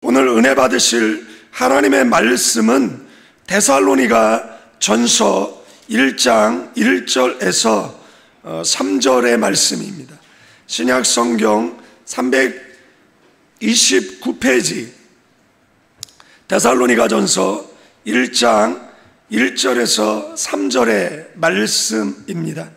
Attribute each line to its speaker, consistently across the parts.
Speaker 1: 오늘 은혜 받으실 하나님의 말씀은 데살로니가 전서 1장 1절에서 3절의 말씀입니다. 신약 성경 329페이지 데살로니가 전서 1장 1절에서 3절의 말씀입니다.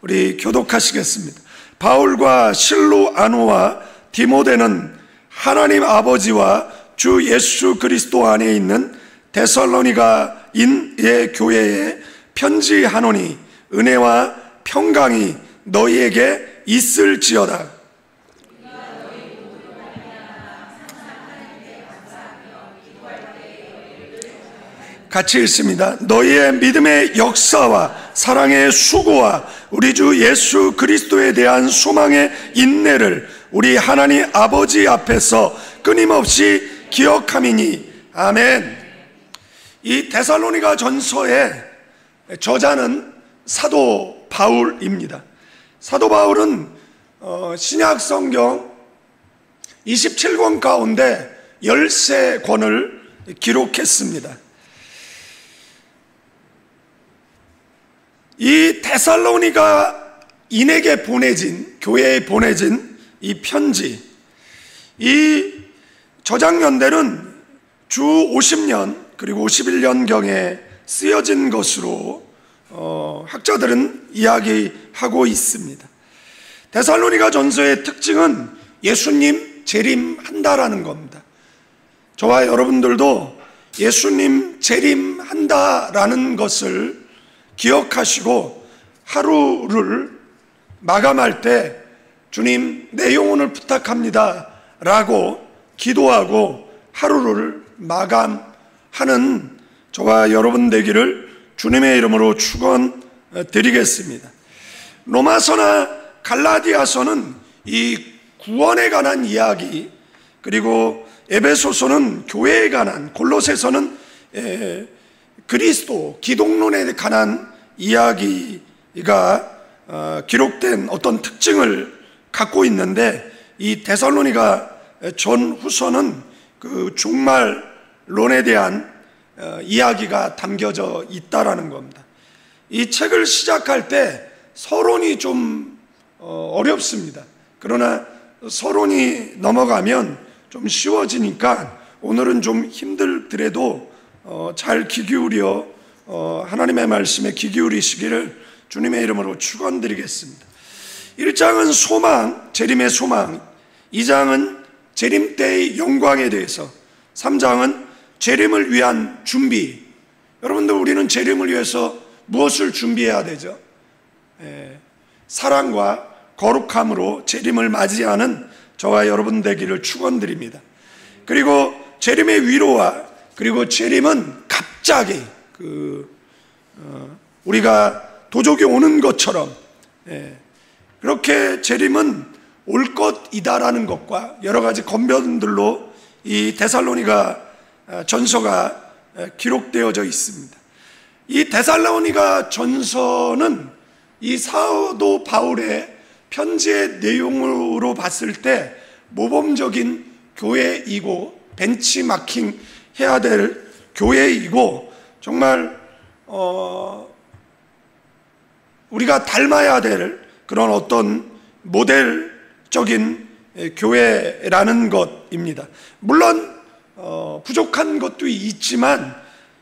Speaker 1: 우리 교독하시겠습니다. 바울과 실로아노와 디모데는 하나님 아버지와 주 예수 그리스도 안에 있는 데살로니가 인의 교회에 편지하노니 은혜와 평강이 너희에게 있을지어다. 같이 읽습니다. 너희의 믿음의 역사와 사랑의 수고와 우리 주 예수 그리스도에 대한 소망의 인내를 우리 하나님 아버지 앞에서 끊임없이 기억함이니. 아멘. 이 데살로니가 전서의 저자는 사도 바울입니다. 사도 바울은 신약 성경 27권 가운데 13권을 기록했습니다. 이 데살로니가 인에게 보내진, 교회에 보내진 이 편지, 이 저작년대는 주 50년 그리고 51년경에 쓰여진 것으로 학자들은 이야기하고 있습니다. 데살로니가 전서의 특징은 예수님 재림한다라는 겁니다. 저와 여러분들도 예수님 재림한다라는 것을 기억하시고 하루를 마감할 때 주님 내 영혼을 부탁합니다 라고 기도하고 하루를 마감하는 저와 여러분 되기를 주님의 이름으로 축원드리겠습니다. 로마서나 갈라디아서는 이 구원에 관한 이야기, 그리고 에베소서는 교회에 관한, 골로새서는 그리스도, 기독론에 관한 이야기가 기록된 어떤 특징을 갖고 있는데, 이 데살로니가 전후서는 그 종말론에 대한 이야기가 담겨져 있다라는 겁니다. 이 책을 시작할 때 서론이 좀 어렵습니다. 그러나 서론이 넘어가면 좀 쉬워지니까 오늘은 좀 힘들더라도 잘 귀 기울여 하나님의 말씀에 귀 기울이시기를 주님의 이름으로 축원드리겠습니다. 1장은 소망, 재림의 소망, 2장은 재림 때의 영광에 대해서, 3장은 재림을 위한 준비. 여러분들, 우리는 재림을 위해서 무엇을 준비해야 되죠? 사랑과 거룩함으로 재림을 맞이하는 저와 여러분 되기를 축원드립니다. 그리고 재림의 위로와, 그리고 재림은 갑자기 우리가 도적이 오는 것처럼 그렇게 재림은 올 것이다라는 것과 여러 가지 권면들로 이 데살로니가 전서가 기록되어져 있습니다. 이 데살로니가 전서는 이 사도 바울의 편지의 내용으로 봤을 때 모범적인 교회이고 벤치마킹 해야 될 교회이고, 정말 우리가 닮아야 될 그런 어떤 모델적인 교회라는 것입니다. 물론 부족한 것도 있지만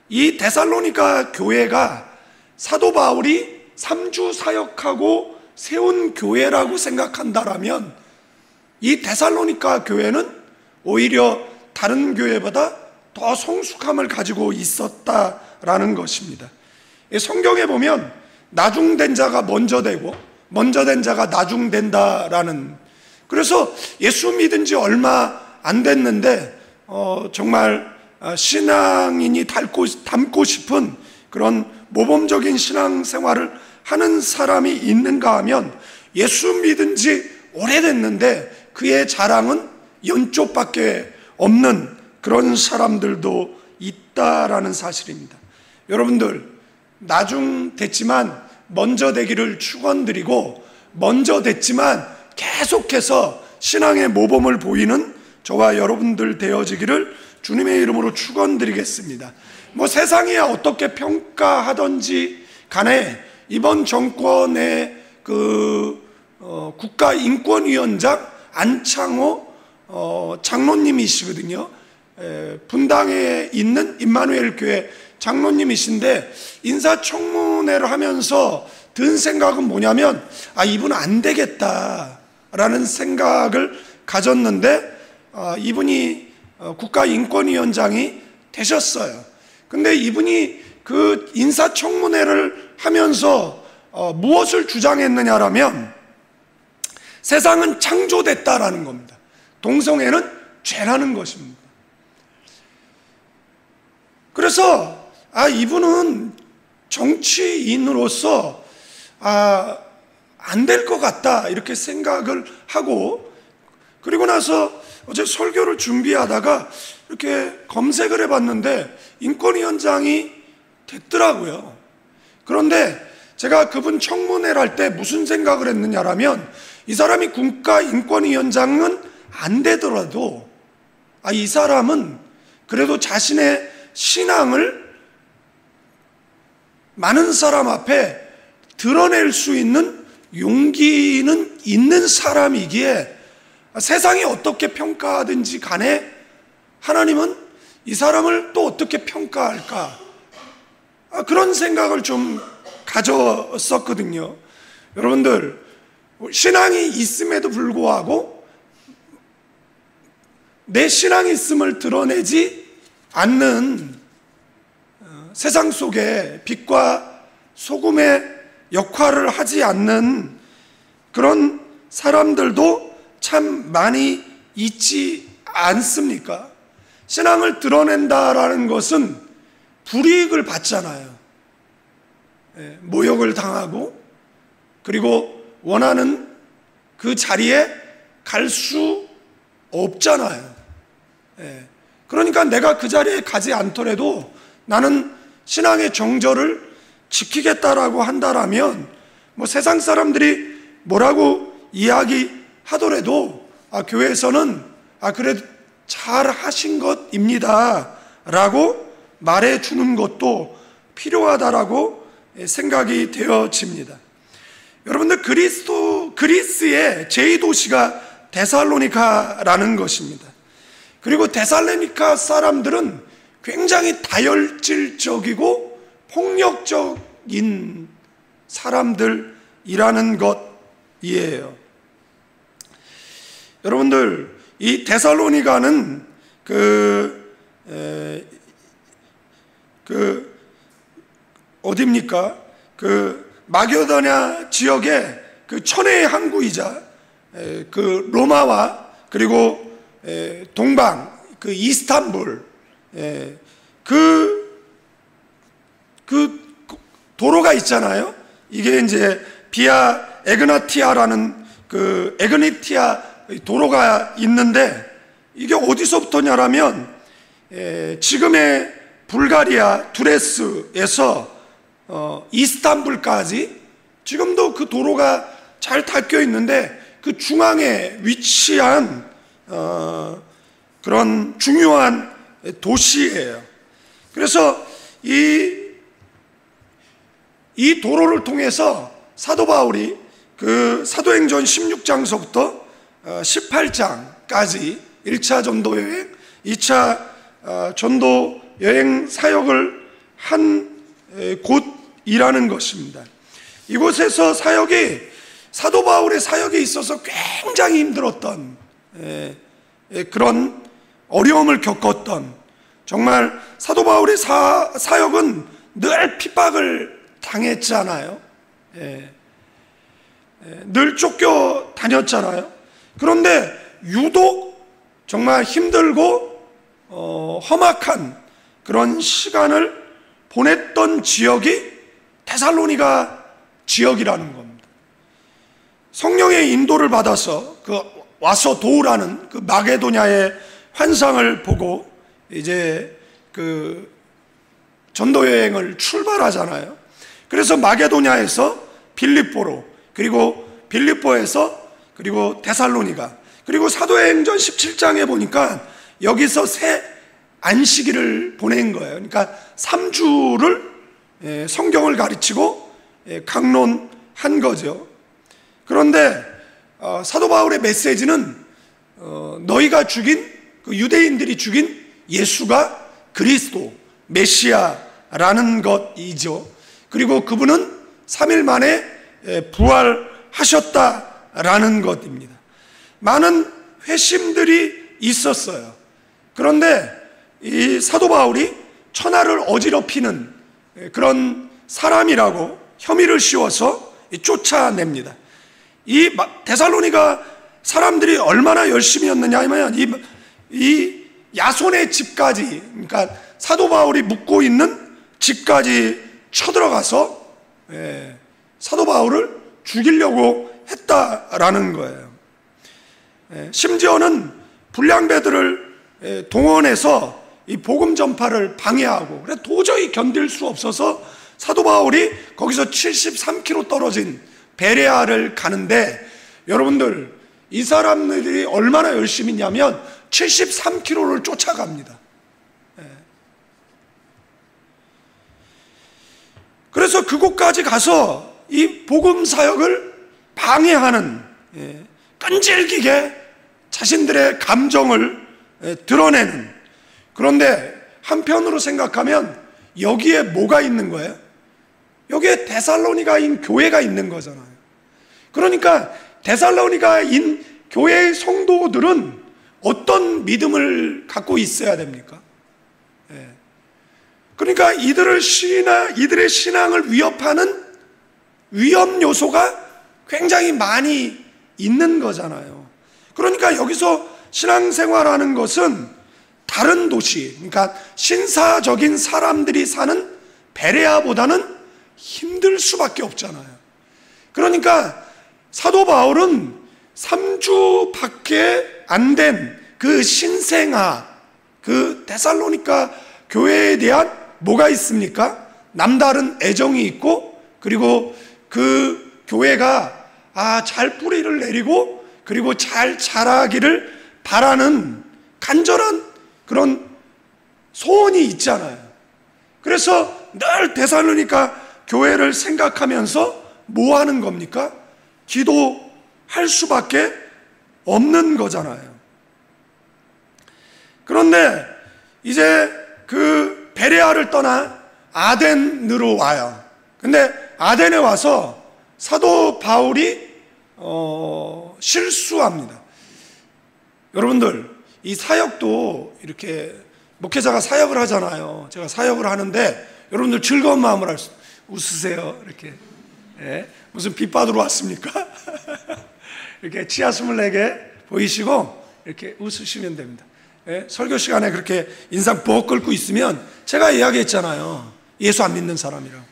Speaker 1: 이 데살로니가 교회가 사도 바울이 3주 사역하고 세운 교회라고 생각한다라면 이 데살로니가 교회는 오히려 다른 교회보다 더 성숙함을 가지고 있었다라는 것입니다. 성경에 보면 나중된 자가 먼저 되고 먼저 된 자가 나중된다라는, 그래서 예수 믿은 지 얼마 안 됐는데 정말 신앙인이 닮고 싶은 그런 모범적인 신앙생활을 하는 사람이 있는가 하면 예수 믿은 지 오래됐는데 그의 자랑은 연쪽밖에 없는 그런 사람들도 있다라는 사실입니다. 여러분들, 나중 됐지만 먼저 되기를 축원드리고, 먼저 됐지만 계속해서 신앙의 모범을 보이는 저와 여러분들 되어지기를 주님의 이름으로 축원드리겠습니다. 세상이 어떻게 평가하든지 간에 이번 정권의 국가인권위원장 안창호 장로님이시거든요. 분당에 있는 임마누엘 교회 장로님이신데, 인사청문회를 하면서 든 생각은 뭐냐면, 이분은 안 되겠다라는 생각을 가졌는데, 이분이 국가인권위원장이 되셨어요. 근데 이분이 그 인사청문회를 하면서 무엇을 주장했느냐라면, 세상은 창조됐다라는 겁니다. 동성애는 죄라는 것입니다. 그래서 이분은 정치인으로서 안 될 것 같다 이렇게 생각을 하고, 그리고 나서 어제 설교를 준비하다가 이렇게 검색을 해봤는데 인권위원장이 됐더라고요. 그런데 제가 그분 청문회를 할 때 무슨 생각을 했느냐라면, 이 사람이 국가인권위원장은 안 되더라도 이 사람은 그래도 자신의 신앙을 많은 사람 앞에 드러낼 수 있는 용기는 있는 사람이기에, 세상이 어떻게 평가하든지 간에 하나님은 이 사람을 또 어떻게 평가할까, 그런 생각을 좀 가졌었거든요. 여러분들, 신앙이 있음에도 불구하고 내 신앙이 있음을 드러내지 않는 세상 속에 빛과 소금의 역할을 하지 않는 그런 사람들도 참 많이 있지 않습니까? 신앙을 드러낸다라는 것은 불이익을 받잖아요. 모욕을 당하고, 그리고 원하는 그 자리에 갈 수 없잖아요. 그러니까 내가 그 자리에 가지 않더라도 나는 신앙의 정절을 지키겠다라고 한다라면, 세상 사람들이 뭐라고 이야기하더라도 교회에서는 그래도 잘 하신 것입니다 라고 말해주는 것도 필요하다라고 생각이 되어집니다. 여러분들, 그리스의 제2도시가 데살로니카라는 것입니다. 그리고 데살로니카 사람들은 굉장히 다혈질적이고 폭력적인 사람들이라는 것이에요. 여러분들, 이 데살로니가는 어디입니까? 마게도냐 지역의 천혜의 항구이자 로마와 그리고 동방 이스탄불 도로가 있잖아요. 이게 이제 비아 에그나티아라는 에그니티아 도로가 있는데, 이게 어디서부터냐라면 지금의 불가리아 두레스에서 이스탄불까지 지금도 그 도로가 잘 닦여 있는데, 그 중앙에 위치한 그런 중요한 도시예요. 그래서 이 도로를 통해서 사도 바울이 사도행전 16장서부터 18장까지 1차 전도 여행, 2차 전도 여행 사역을 한 곳이라는 것입니다. 이곳에서 사역이, 사도 바울의 사역에 있어서 굉장히 힘들었던 그런 어려움을 겪었던, 정말 사도 바울의 사역은 늘 핍박을 당했잖아요. 늘 쫓겨 다녔잖아요. 그런데 유독 정말 힘들고 험악한 그런 시간을 보냈던 지역이 데살로니가 지역이라는 겁니다. 성령의 인도를 받아서 와서 도우라는 마게도냐의 환상을 보고 이제 전도 여행을 출발하잖아요. 그래서 마게도냐에서 빌립보로, 그리고 빌립보에서 그리고 데살로니가, 그리고 사도행전 17장에 보니까 여기서 새 안식일을 보낸 거예요. 그러니까 3주를 성경을 가르치고 강론한 거죠. 그런데 사도 바울의 메시지는 너희가 죽인, 그 유대인들이 죽인 예수가 그리스도 메시아라는 것이죠. 그리고 그분은 3일 만에 부활하셨다라는 것입니다. 많은 회심들이 있었어요. 그런데 이 사도 바울이 천하를 어지럽히는 그런 사람이라고 혐의를 씌워서 쫓아냅니다. 이 데살로니가 사람들이 얼마나 열심히였느냐 하면 이 야손의 집까지, 그러니까 사도 바울이 묵고 있는 집까지 쳐들어가서 사도 바울을 죽이려고 했다라는 거예요. 심지어는 불량배들을 동원해서 이 복음 전파를 방해하고, 그래 도저히 견딜 수 없어서 사도 바울이 거기서 73km 떨어진 베레아를 가는데, 여러분들 이 사람들이 얼마나 열심히 했냐면 73km를 쫓아갑니다. 그래서 그곳까지 가서 이 복음 사역을 방해하는, 끈질기게 자신들의 감정을 드러내는. 그런데 한편으로 생각하면 여기에 뭐가 있는 거예요? 여기에 데살로니가인 교회가 있는 거잖아요. 그러니까 데살로니가인 교회의 성도들은 어떤 믿음을 갖고 있어야 됩니까? 그러니까 이들의 신앙을 위협하는 위험 요소가 굉장히 많이 있는 거잖아요. 그러니까 여기서 신앙생활하는 것은 다른 도시, 그러니까 신사적인 사람들이 사는 베레아보다는 힘들 수밖에 없잖아요. 그러니까 사도 바울은 3주밖에 안 된 그 신생아, 그 데살로니가 교회에 대한 뭐가 있습니까? 남다른 애정이 있고, 그리고 그 교회가 잘 뿌리를 내리고 그리고 잘 자라기를 바라는 간절한 그런 소원이 있잖아요. 그래서 늘 데살로니가 교회를 생각하면서 뭐 하는 겁니까? 기도할 수밖에 없는 거잖아요. 그런데 이제 그 베레아를 떠나 아덴으로 와요. 근데 아덴에 와서 사도 바울이 실수합니다. 여러분들 이 사역도 이렇게 목회자가 사역을 하잖아요. 제가 사역을 하는데 여러분들 즐거운 마음을 웃으세요. 이렇게 무슨 빚 받으러 왔습니까? 이렇게 치아 24개 보이시고 이렇게 웃으시면 됩니다. 설교 시간에 그렇게 인상 뻑 끓고 있으면 제가 이야기했잖아요. 예수 안 믿는 사람이라고.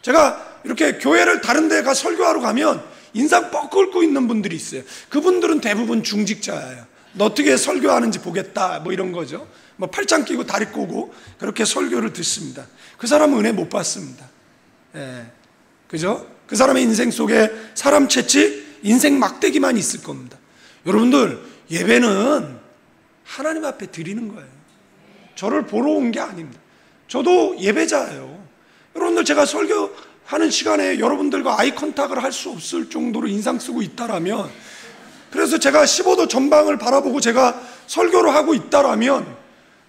Speaker 1: 제가 이렇게 교회를 다른 데 가 설교하러 가면 인상 뻑 끓고 있는 분들이 있어요. 그분들은 대부분 중직자예요. 너 어떻게 설교하는지 보겠다 뭐 이런 거죠. 뭐 팔짱 끼고 다리 꼬고 그렇게 설교를 듣습니다. 그 사람은 은혜 못 받습니다. 그죠? 그 사람의 인생 속에 사람 채찍, 인생 막대기만 있을 겁니다. 여러분들 예배는 하나님 앞에 드리는 거예요. 저를 보러 온 게 아닙니다. 저도 예배자예요. 여러분들 제가 설교하는 시간에 여러분들과 아이 컨택을 할 수 없을 정도로 인상 쓰고 있다라면, 그래서 제가 15도 전방을 바라보고 제가 설교를 하고 있다라면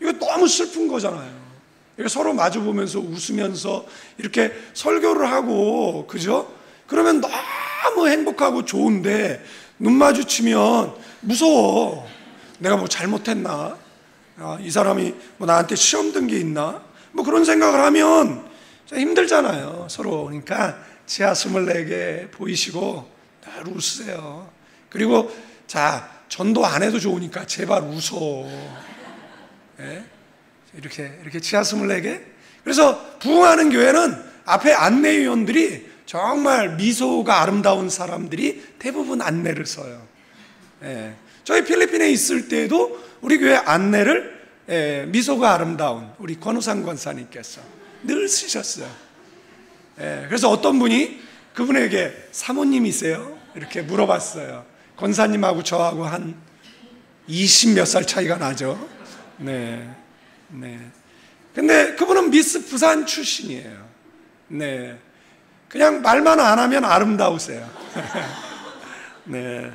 Speaker 1: 이거 너무 슬픈 거잖아요. 이렇게 서로 마주보면서 웃으면서 이렇게 설교를 하고, 그죠? 그러면 너무 행복하고 좋은데 눈 마주치면 무서워. 내가 뭐 잘못했나? 이 사람이 뭐 나한테 시험 든 게 있나? 뭐 그런 생각을 하면 힘들잖아요, 서로. 그러니까 지하 24개 보이시고 늘 웃으세요. 그리고 자, 전도 안 해도 좋으니까 제발 웃어. 이렇게 지하 24개? 그래서 부흥하는 교회는 앞에 안내위원들이 정말 미소가 아름다운 사람들이 대부분 안내를 써요. 저희 필리핀에 있을 때에도 우리 교회 안내를 미소가 아름다운 우리 권우상 권사님께서 늘 쓰셨어요. 그래서 어떤 분이 그분에게 사모님이세요? 이렇게 물어봤어요. 권사님하고 저하고 한 20 몇 살 차이가 나죠. 네. 네. 근데 그분은 미스 부산 출신이에요. 네. 그냥 말만 안 하면 아름다우세요. 네.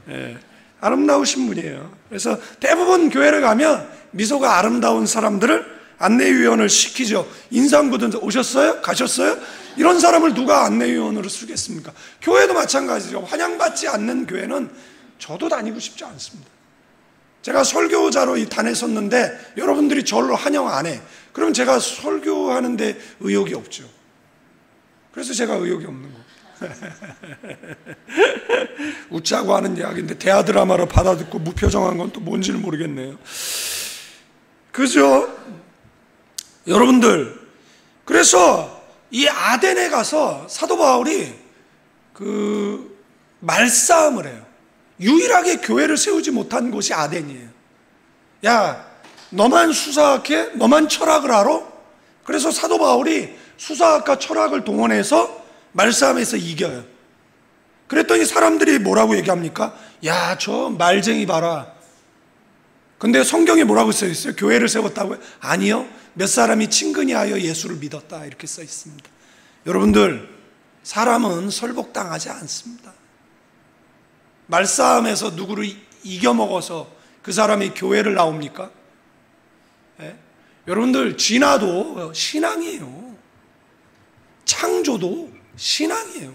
Speaker 1: 네. 아름다우신 분이에요. 그래서 대부분 교회를 가면 미소가 아름다운 사람들을 안내위원을 시키죠. 인상구든 오셨어요? 가셨어요? 이런 사람을 누가 안내위원으로 쓰겠습니까? 교회도 마찬가지죠. 환영받지 않는 교회는 저도 다니고 싶지 않습니다. 제가 설교자로 이 단에 섰는데 여러분들이 저를 환영 안 해. 그럼 제가 설교하는데 의욕이 없죠. 그래서 제가 의욕이 없는 거예요. 웃자고 하는 이야기인데 대하 드라마로 받아듣고 무표정한 건 또 뭔지는 모르겠네요. 그죠? 여러분들, 그래서 이 아덴에 가서 사도 바울이 그 말싸움을 해요. 유일하게 교회를 세우지 못한 곳이 아덴이에요. 야, 너만 수사학해? 너만 철학을 알아? 그래서 사도 바울이 수사학과 철학을 동원해서 말싸움에서 이겨요. 그랬더니 사람들이 뭐라고 얘기합니까? 야, 저 말쟁이 봐라. 근데 성경에 뭐라고 써 있어요? 교회를 세웠다고요? 아니요. 몇 사람이 친근히 하여 예수를 믿었다 이렇게 써 있습니다. 여러분들, 사람은 설복당하지 않습니다. 말싸움에서 누구를 이겨먹어서 그 사람이 교회를 나옵니까? 네? 여러분들, 진화도 신앙이에요. 창조도 신앙이에요.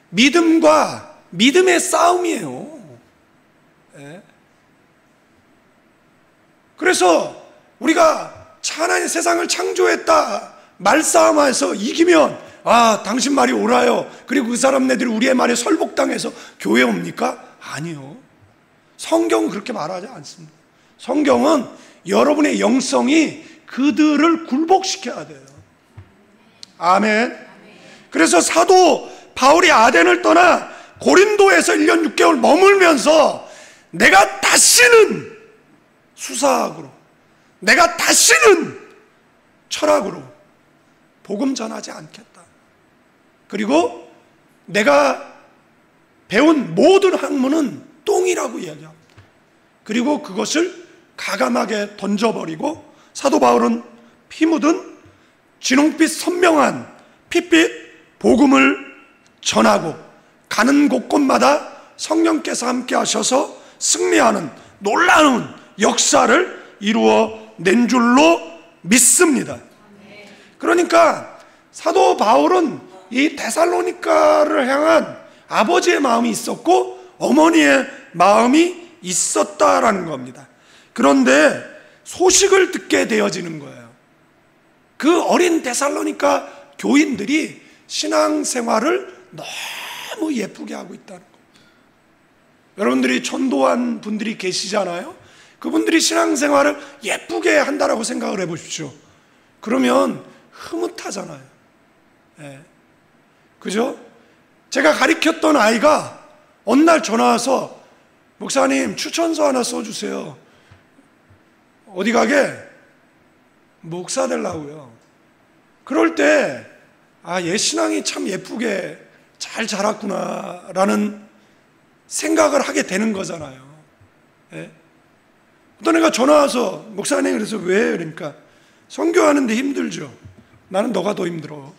Speaker 1: 믿음과 믿음의 싸움이에요. 네? 그래서 우리가 하나님 세상을 창조했다 말싸움에서 이기면 당신 말이 옳아요. 그리고 그 사람네들이 우리의 말에 설복당해서 교회 옵니까? 아니요. 성경은 그렇게 말하지 않습니다. 성경은 여러분의 영성이 그들을 굴복시켜야 돼요. 아멘. 그래서 사도 바울이 아덴을 떠나 고린도에서 1년 6개월 머물면서 내가 다시는 수사학으로, 내가 다시는 철학으로 복음 전하지 않겠다. 그리고 내가 배운 모든 학문은 똥이라고 이야기합니다. 그리고 그것을 가감하게 던져버리고 사도 바울은 피 묻은 진홍빛 선명한 핏빛 복음을 전하고 가는 곳곳마다 성령께서 함께 하셔서 승리하는 놀라운 역사를 이루어 낸 줄로 믿습니다. 그러니까 사도 바울은 이 데살로니가를 향한 아버지의 마음이 있었고 어머니의 마음이 있었다라는 겁니다. 그런데 소식을 듣게 되어지는 거예요. 그 어린 데살로니가 교인들이 신앙생활을 너무 예쁘게 하고 있다는 겁니다. 여러분들이 전도한 분들이 계시잖아요. 그분들이 신앙생활을 예쁘게 한다라고 생각을 해보십시오. 그러면 흐뭇하잖아요. 네. 그죠? 제가 가르쳤던 아이가 어느 날 전화 와서 목사님 추천서 하나 써주세요. 어디 가게? 목사 되려고요. 그럴 때 얘 신앙이 참 예쁘게 잘 자랐구나 라는 생각을 하게 되는 거잖아요. 네? 어떤 애가 전화 와서 목사님 그래서 왜? 그러니까 선교하는데 힘들죠. 나는 너가 더 힘들어.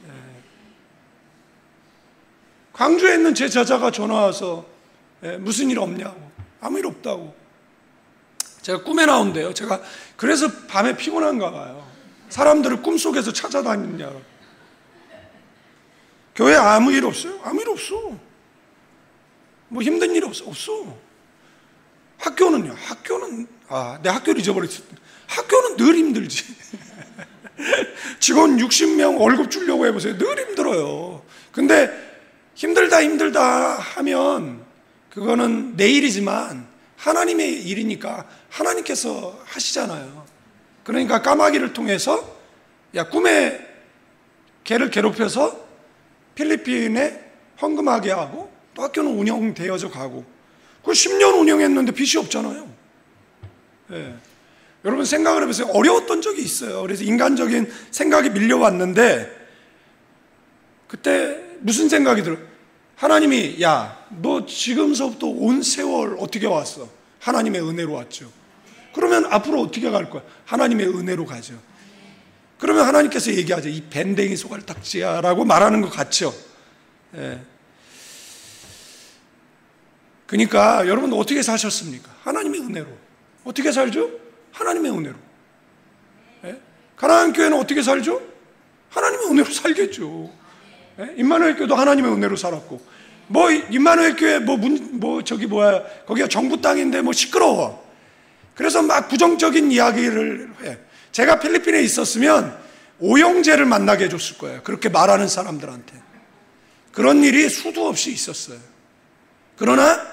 Speaker 1: 네. 광주에 있는 제 제자가 전화 와서 무슨 일 없냐고. 아무 일 없다고. 제가 꿈에 나온대요. 제가 그래서 밤에 피곤한가 봐요. 사람들을 꿈속에서 찾아다니냐. 교회 아무 일 없어요? 아무 일 없어. 뭐 힘든 일 없어? 없어. 학교는요? 학교는 내 학교를 잊어버렸어. 학교는 늘 힘들지. 직원 60명 월급 주려고 해보세요. 늘 힘들어요. 근데 힘들다 하면 그거는 내 일이지만 하나님의 일이니까 하나님께서 하시잖아요. 그러니까 까마귀를 통해서 꿈에 개를 괴롭혀서 필리핀에 헌금하게 하고 또 학교는 운영되어져 가고 그 10년 운영했는데 빚이 없잖아요. 네. 여러분 생각을 해보세요. 어려웠던 적이 있어요. 그래서 인간적인 생각이 밀려왔는데 그때 무슨 생각이 들어요? 하나님이 야, 너 지금서부터 온 세월 어떻게 왔어? 하나님의 은혜로 왔죠. 그러면 앞으로 어떻게 갈 거야? 하나님의 은혜로 가죠. 그러면 하나님께서 얘기하죠. 이 밴댕이 소갈딱지야 라고 말하는 것 같죠. 예. 그러니까 여러분 어떻게 사셨습니까? 하나님의 은혜로. 어떻게 살죠? 하나님의 은혜로. 예? 가나안 교회는 어떻게 살죠? 하나님의 은혜로 살겠죠. 예? 임마누엘 교회도 하나님의 은혜로 살았고, 임마누엘 교회 거기가 정부 땅인데 시끄러워. 그래서 막 부정적인 이야기를 해. 제가 필리핀에 있었으면 오영재를 만나게 해줬을 거예요. 그렇게 말하는 사람들한테. 그런 일이 수도 없이 있었어요. 그러나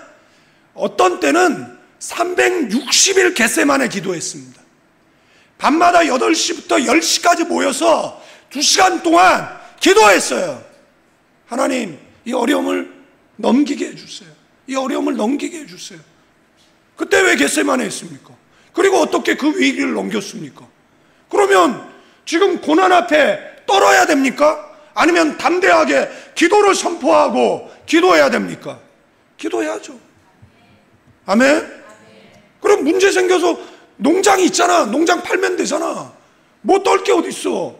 Speaker 1: 어떤 때는 360일 겟세마네 기도했습니다. 밤마다 8시부터 10시까지 모여서 2시간 동안 기도했어요. 하나님, 이 어려움을 넘기게 해주세요. 이 어려움을 넘기게 해주세요. 그때 왜 겟세마네 했습니까? 그리고 어떻게 그 위기를 넘겼습니까? 그러면 지금 고난 앞에 떨어야 됩니까? 아니면 담대하게 기도를 선포하고 기도해야 됩니까? 기도해야죠. 아멘? 그럼 문제 생겨서 농장이 있잖아. 농장 팔면 되잖아. 뭐 떨 게 어딨어.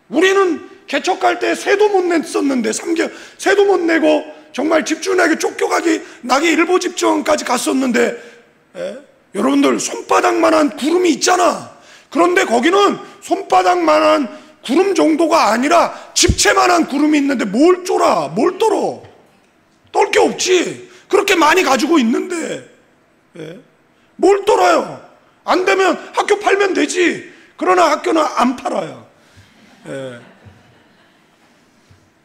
Speaker 1: 우리는 개척할 때 세도 못 냈었는데 3개월 세도 못 내고 정말 집주인에게 쫓겨가기 나기 일보 집주원까지 갔었는데, 여러분들 손바닥만한 구름이 있잖아. 그런데 거기는 손바닥만한 구름 정도가 아니라 집채만한 구름이 있는데 뭘 쫄아? 뭘 떨어? 떨 게 없지. 그렇게 많이 가지고 있는데 뭘 떨어요? 안 되면 학교 팔면 되지. 그러나 학교는 안 팔아요.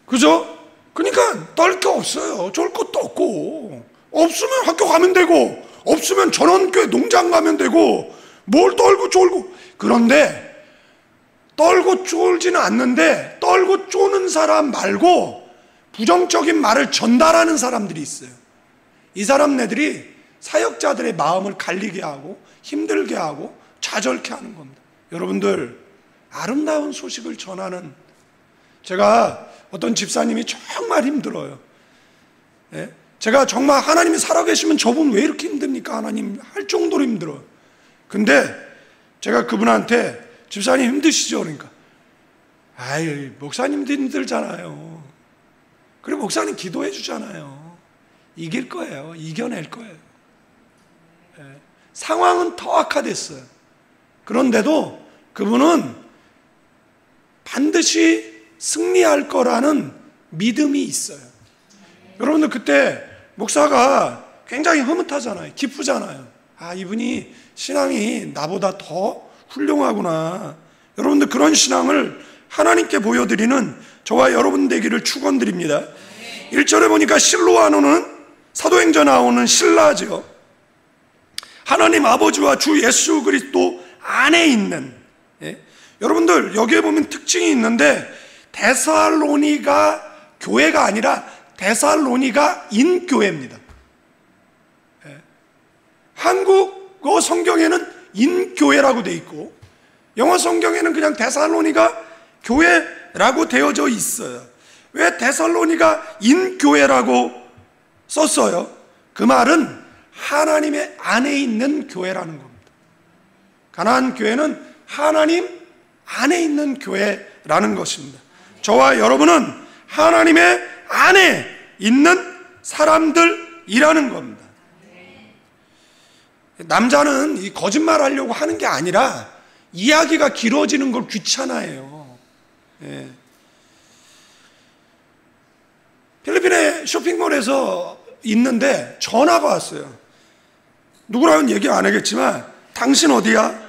Speaker 1: 그죠? 그러니까 떨 게 없어요. 쫄 것도 없고. 없으면 학교 가면 되고, 없으면 전원교회 농장 가면 되고, 뭘 떨고 쫄고. 그런데 떨고 쫄지는 않는데 떨고 쪼는 사람 말고 부정적인 말을 전달하는 사람들이 있어요. 이 사람네들이 사역자들의 마음을 갈리게 하고 힘들게 하고 좌절케 하는 겁니다. 여러분들, 아름다운 소식을 전하는, 제가 어떤 집사님이 정말 힘들어요. 제가 정말 하나님이 살아계시면 저분 왜 이렇게 힘듭니까? 하나님 할 정도로 힘들어요. 근데 제가 그분한테 집사님 힘드시죠? 그러니까 아이, 목사님도 힘들잖아요. 그리고 목사님 기도해 주잖아요. 이길 거예요. 이겨낼 거예요. 상황은 더 악화됐어요. 그런데도 그분은 반드시 승리할 거라는 믿음이 있어요. 여러분들, 그때 목사가 굉장히 흐뭇하잖아요. 기쁘잖아요. 아, 이분이 신앙이 나보다 더 훌륭하구나. 여러분들, 그런 신앙을 하나님께 보여드리는 저와 여러분 되기를 축원드립니다. 1절에 보니까 실로아노는 사도행전 나오는 신라죠. 하나님 아버지와 주 예수 그리스도 안에 있는, 여러분들 여기에 보면 특징이 있는데 데살로니가 교회가 아니라 데살로니가 인교회입니다. 한국어 성경에는 인교회라고 되어 있고 영어 성경에는 그냥 데살로니가 교회라고 되어져 있어요. 왜 데살로니가 인교회라고 썼어요? 그 말은 하나님의 안에 있는 교회라는 겁니다. 가나안 교회는 하나님 안에 있는 교회라는 것입니다. 저와 여러분은 하나님의 안에 있는 사람들이라는 겁니다. 남자는 이 거짓말 하려고 하는 게 아니라 이야기가 길어지는 걸 귀찮아해요. 필리핀의 쇼핑몰에서 있는데 전화가 왔어요. 누구라고는 얘기 안 하겠지만 당신 어디야?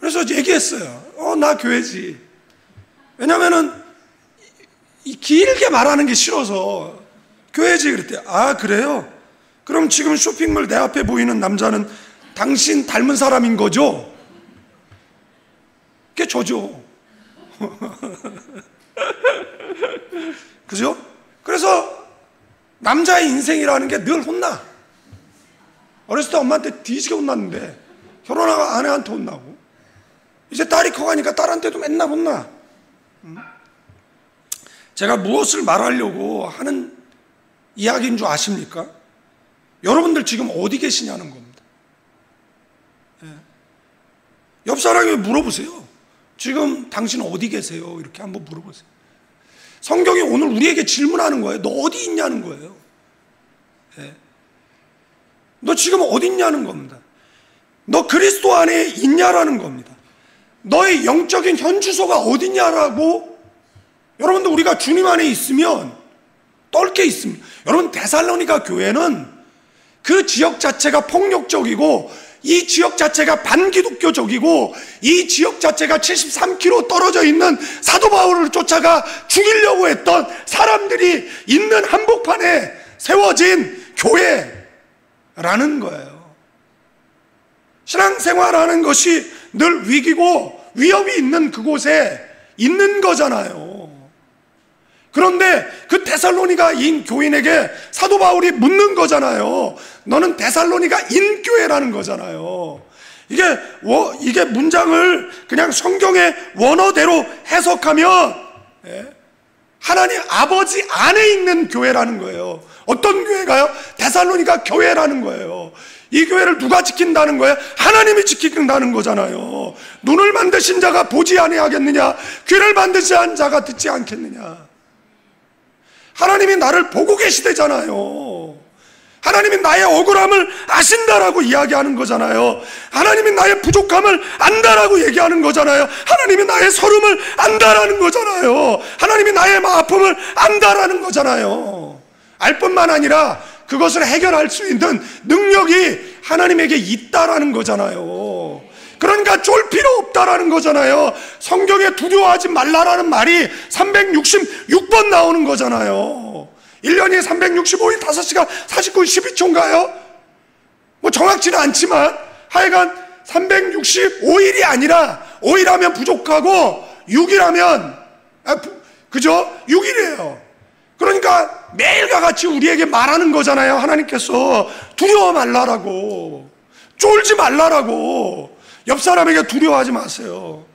Speaker 1: 그래서 얘기했어요. 나 교회지. 왜냐면은 길게 말하는 게 싫어서 교회지 그랬대요. 아, 그래요? 그럼 지금 쇼핑몰 내 앞에 보이는 남자는 당신 닮은 사람인 거죠? 그게 저죠. 그죠? 그래서 남자의 인생이라는 게 늘 혼나. 어렸을 때 엄마한테 뒤지게 혼났는데 결혼하고 아내한테 혼나고, 이제 딸이 커가니까 딸한테도 맨날 혼나. 제가 무엇을 말하려고 하는 이야기인 줄 아십니까? 여러분들 지금 어디 계시냐는 겁니다. 옆 사람에게 물어보세요. 지금 당신 어디 계세요? 이렇게 한번 물어보세요. 성경이 오늘 우리에게 질문하는 거예요. 너 어디 있냐는 거예요. 너 지금 어디 있냐는 겁니다. 너 그리스도 안에 있냐라는 겁니다. 너의 영적인 현주소가 어디냐라고. 여러분들, 우리가 주님 안에 있으면 떨게 있습니다. 여러분, 데살로니가 교회는 그 지역 자체가 폭력적이고, 이 지역 자체가 반기독교적이고, 이 지역 자체가 73km 떨어져 있는 사도 바울을 쫓아가 죽이려고 했던 사람들이 있는 한복판에 세워진 교회라는 거예요. 신앙생활하는 것이 늘 위기고 위협이 있는 그곳에 있는 거잖아요. 그런데 그 데살로니가인 교인에게 사도 바울이 묻는 거잖아요. 너는 데살로니가인 교회라는 거잖아요. 이게 문장을 그냥 성경의 원어대로 해석하면 하나님 아버지 안에 있는 교회라는 거예요. 어떤 교회가요? 데살로니가 교회라는 거예요. 이 교회를 누가 지킨다는 거예요? 하나님이 지킨다는 거잖아요. 눈을 만드신 자가 보지 아니하겠느냐? 귀를 만드신 자가 듣지 않겠느냐? 하나님이 나를 보고 계시대잖아요. 하나님이 나의 억울함을 아신다라고 이야기하는 거잖아요. 하나님이 나의 부족함을 안다라고 얘기하는 거잖아요. 하나님이 나의 서름을 안다라는 거잖아요. 하나님이 나의 아픔을 안다라는 거잖아요. 알 뿐만 아니라 그것을 해결할 수 있는 능력이 하나님에게 있다라는 거잖아요. 그러니까 쫄 필요 없다라는 거잖아요. 성경에 두려워하지 말라라는 말이 366번 나오는 거잖아요. 1년이 365일 5시간 49분 12초인가요? 뭐 정확치는 않지만 하여간 365일이 아니라 5일하면 부족하고 6일하면 그죠? 6일이에요. 그러니까 매일과 같이 우리에게 말하는 거잖아요. 하나님께서 두려워 말라라고, 쫄지 말라라고. 옆 사람에게 두려워하지 마세요.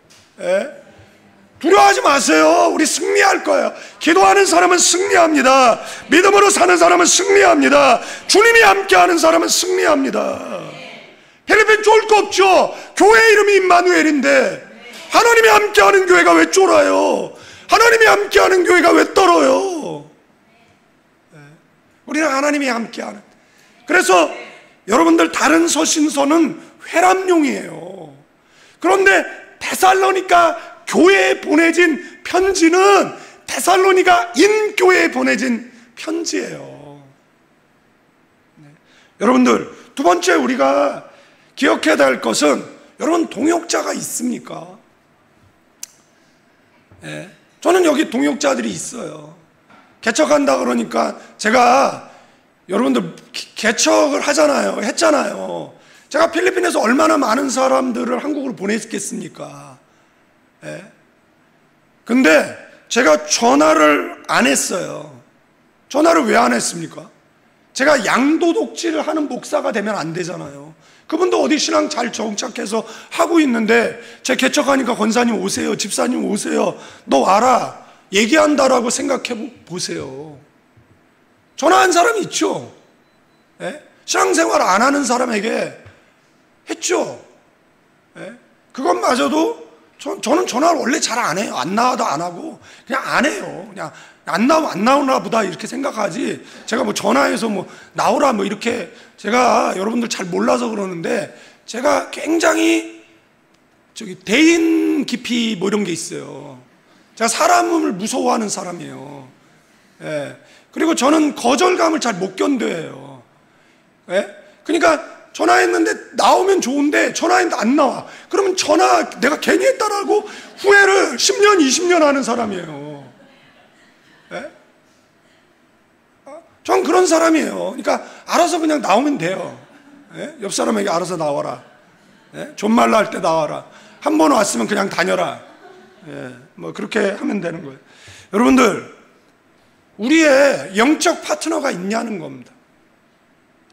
Speaker 1: 두려워하지 마세요. 우리 승리할 거예요. 기도하는 사람은 승리합니다. 믿음으로 사는 사람은 승리합니다. 주님이 함께하는 사람은 승리합니다. 필리핀 쫄 거 없죠. 교회 이름이 임마누엘인데 하나님이 함께하는 교회가 왜 쫄아요? 하나님이 함께하는 교회가 왜 떨어요? 우리는 하나님이 함께하는. 그래서 여러분들, 다른 서신서는 회람용이에요. 그런데 데살로니가 교회에 보내진 편지는 데살로니가 인교회에 보내진 편지예요. 여러분들, 두 번째 우리가 기억해야 될 것은, 여러분 동역자가 있습니까? 저는 여기 동역자들이 있어요. 개척한다 그러니까 제가, 여러분들 개척을 했잖아요. 제가 필리핀에서 얼마나 많은 사람들을 한국으로 보냈겠습니까? 근데 제가 전화를 안 했어요. 전화를 왜 안 했습니까? 제가 양도독지를 하는 목사가 되면 안 되잖아요. 그분도 어디 신앙 잘 정착해서 하고 있는데, 제 개척하니까 권사님 오세요, 집사님 오세요, 너 와라 얘기한다라고 생각해 보세요. 전화한 사람이 있죠. 신앙생활 안 하는 사람에게 했죠. 그것마저도 저는 전화를 원래 잘 안 해요. 안 나와도 안 하고 그냥 안 해요. 그냥 안 나오나 보다 이렇게 생각하지, 제가 뭐 전화해서 뭐 나오라 뭐 이렇게, 제가 여러분들 잘 몰라서 그러는데 제가 굉장히 대인 기피 뭐 이런 게 있어요. 제가 사람을 무서워하는 사람이에요. 그리고 저는 거절감을 잘 못 견뎌해요. 그러니까 전화했는데 나오면 좋은데 전화했는데 안 나와. 그러면 내가 괜히 했다라고 후회를 10년, 20년 하는 사람이에요. 전 그런 사람이에요. 그러니까 알아서 그냥 나오면 돼요. 옆 사람에게 알아서 나와라. 존말라 할 때 나와라. 한 번 왔으면 그냥 다녀라. 뭐 그렇게 하면 되는 거예요. 여러분들, 우리의 영적 파트너가 있냐는 겁니다.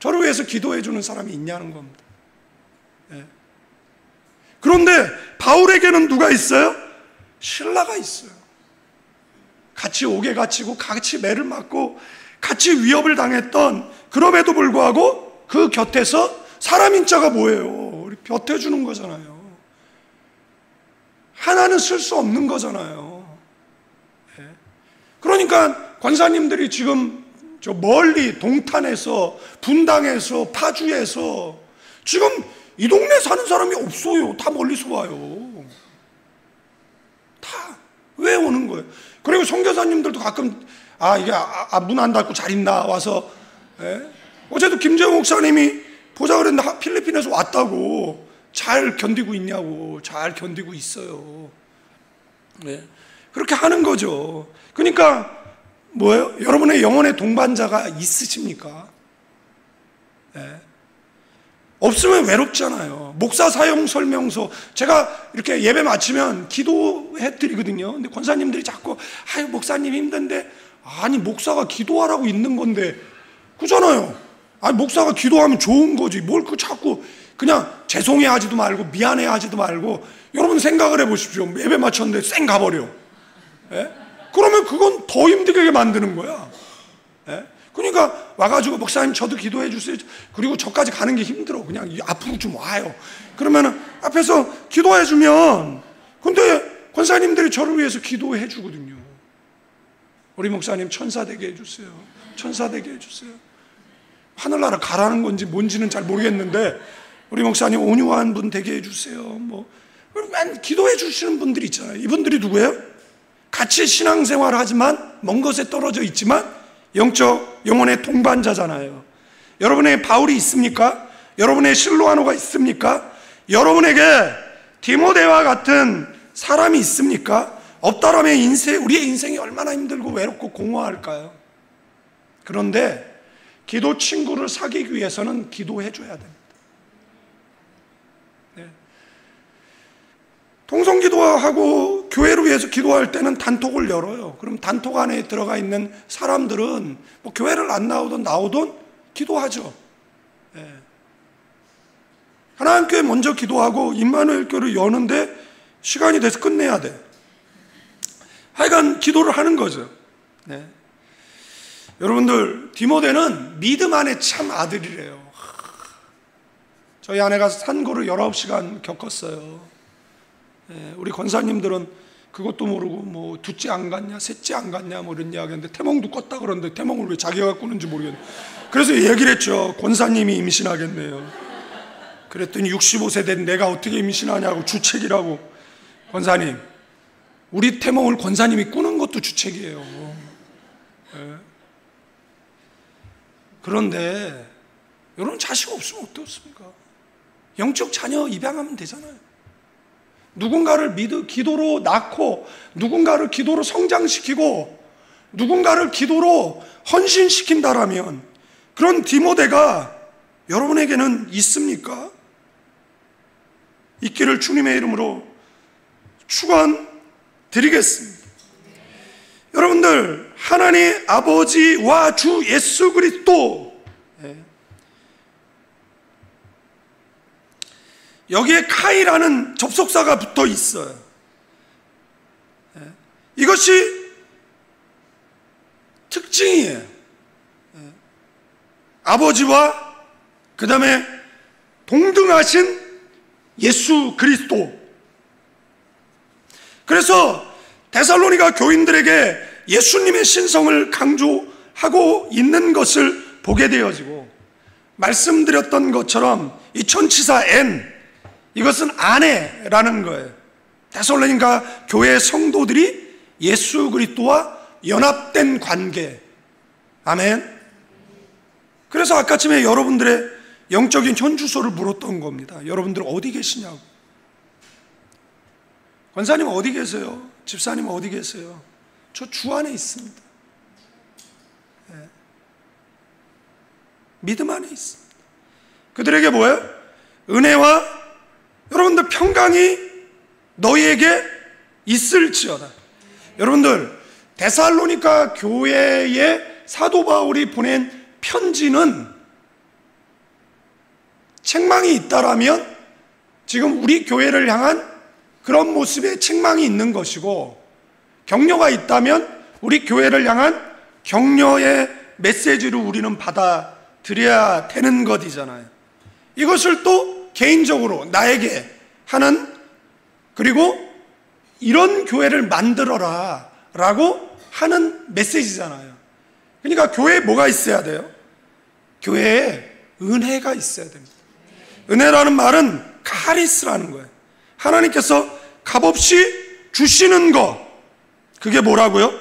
Speaker 1: 저를 위해서 기도해 주는 사람이 있냐는 겁니다. 그런데 바울에게는 누가 있어요? 신라가 있어요. 같이 옥에 갇히고 같이 매를 맞고 같이 위협을 당했던, 그럼에도 불구하고 그 곁에서 사람인 자가 뭐예요? 우리 벼태주는 거잖아요. 하나는 쓸 수 없는 거잖아요. 그러니까 권사님들이 지금 저 멀리 동탄에서, 분당에서, 파주에서 지금 이 동네 사는 사람이 없어요. 다 멀리서 와요. 다 왜 오는 거예요? 그리고 선교사님들도 가끔 이게 문 안 닫고 잘 있나 와서, 어제도 김재용 목사님이 보자 그랬는데 필리핀에서 왔다고, 잘 견디고 있냐고. 잘 견디고 있어요. 그렇게 하는 거죠. 그러니까 뭐예요? 여러분의 영혼의 동반자가 있으십니까? 없으면 외롭잖아요. 목사 사용 설명서, 제가 이렇게 예배 마치면 기도해 드리거든요. 근데 권사님들이 자꾸 아유 목사님 힘든데, 아니 목사가 기도하라고 있는 건데, 그잖아요. 아니 목사가 기도하면 좋은 거지, 뭘 그 자꾸 그냥 죄송해 하지도 말고 미안해 하지도 말고. 여러분 생각을 해보십시오. 예배 마쳤는데 쌩 가버려. 그러면 그건 더 힘들게 만드는 거야. 그러니까 와가지고 목사님 저도 기도해 주세요. 그리고 저까지 가는 게 힘들어. 그냥 앞으로 좀 와요. 그러면은 앞에서 기도해 주면, 근데 권사님들이 저를 위해서 기도해 주거든요. 우리 목사님 천사 되게 해주세요. 천사 되게 해주세요. 하늘나라 가라는 건지 뭔지는 잘 모르겠는데 우리 목사님 온유한 분 되게 해주세요. 뭐 맨 기도해 주시는 분들이 있잖아요. 이분들이 누구예요? 같이 신앙생활을 하지만 먼 곳에 떨어져 있지만 영적 영혼의 동반자잖아요. 여러분의 바울이 있습니까? 여러분의 실로아노가 있습니까? 여러분에게 디모데와 같은 사람이 있습니까? 없다라면 우리의 인생이 얼마나 힘들고 외롭고 공허할까요? 그런데 기도 친구를 사귀기 위해서는 기도해 줘야 됩니다. 통성기도하고 교회를 위해서 기도할 때는 단톡을 열어요. 그럼 단톡 안에 들어가 있는 사람들은 뭐 교회를 안 나오든 나오든 기도하죠. 하나님 교회 먼저 기도하고 임마누엘 교회를 여는데 시간이 돼서 끝내야 돼. 하여간 기도를 하는 거죠. 여러분들, 디모데는 믿음 안에 참 아들이래요. 저희 아내가 산고를 19시간 겪었어요. 우리 권사님들은 그것도 모르고 뭐 둘째 안 갔냐, 셋째 안 갔냐 뭐 이런 이야기하는데 태몽도 껐다 그러는데 태몽을 왜 자기가 꾸는지 모르겠네. 그래서 얘기를 했죠. 권사님이 임신하겠네요. 그랬더니 65세 된 내가 어떻게 임신하냐고, 주책이라고. 권사님, 우리 태몽을 권사님이 꾸는 것도 주책이에요. 그런데 여러분, 자식 없으면 어떻습니까? 영적 자녀 입양하면 되잖아요. 누군가를 기도로 낳고, 누군가를 기도로 성장시키고, 누군가를 기도로 헌신시킨다라면 그런 디모데가 여러분에게는 있습니까? 있기를 주님의 이름으로 축원드리겠습니다. 여러분들, 하나님 아버지와 주 예수 그리스도, 여기에 카이라는 접속사가 붙어 있어요. 이것이 특징이에요. 아버지와 그 다음에 동등하신 예수 그리스도. 그래서 데살로니가 교인들에게 예수님의 신성을 강조하고 있는 것을 보게 되어지고, 말씀드렸던 것처럼 이 천치사 N, 이것은 아내라는 거예요. 데살로니가 교회 성도들이 예수 그리스도와 연합된 관계. 아멘. 그래서 아까쯤에 여러분들의 영적인 현주소를 물었던 겁니다. 여러분들 어디 계시냐고. 권사님 어디 계세요? 집사님 어디 계세요? 저 주 안에 있습니다. 믿음 안에 있습니다. 그들에게 뭐예요? 은혜와 여러분들 평강이 너희에게 있을지어다. 여러분들, 데살로니가 교회에 사도 바울이 보낸 편지는 책망이 있다라면 지금 우리 교회를 향한 그런 모습의 책망이 있는 것이고, 격려가 있다면 우리 교회를 향한 격려의 메시지로 우리는 받아들여야 되는 것이잖아요. 이것을 또 개인적으로 나에게 하는, 그리고 이런 교회를 만들어라 라고 하는 메시지잖아요. 그러니까 교회에 뭐가 있어야 돼요? 교회에 은혜가 있어야 됩니다. 은혜라는 말은 카리스라는 거예요. 하나님께서 값없이 주시는 것, 그게 뭐라고요?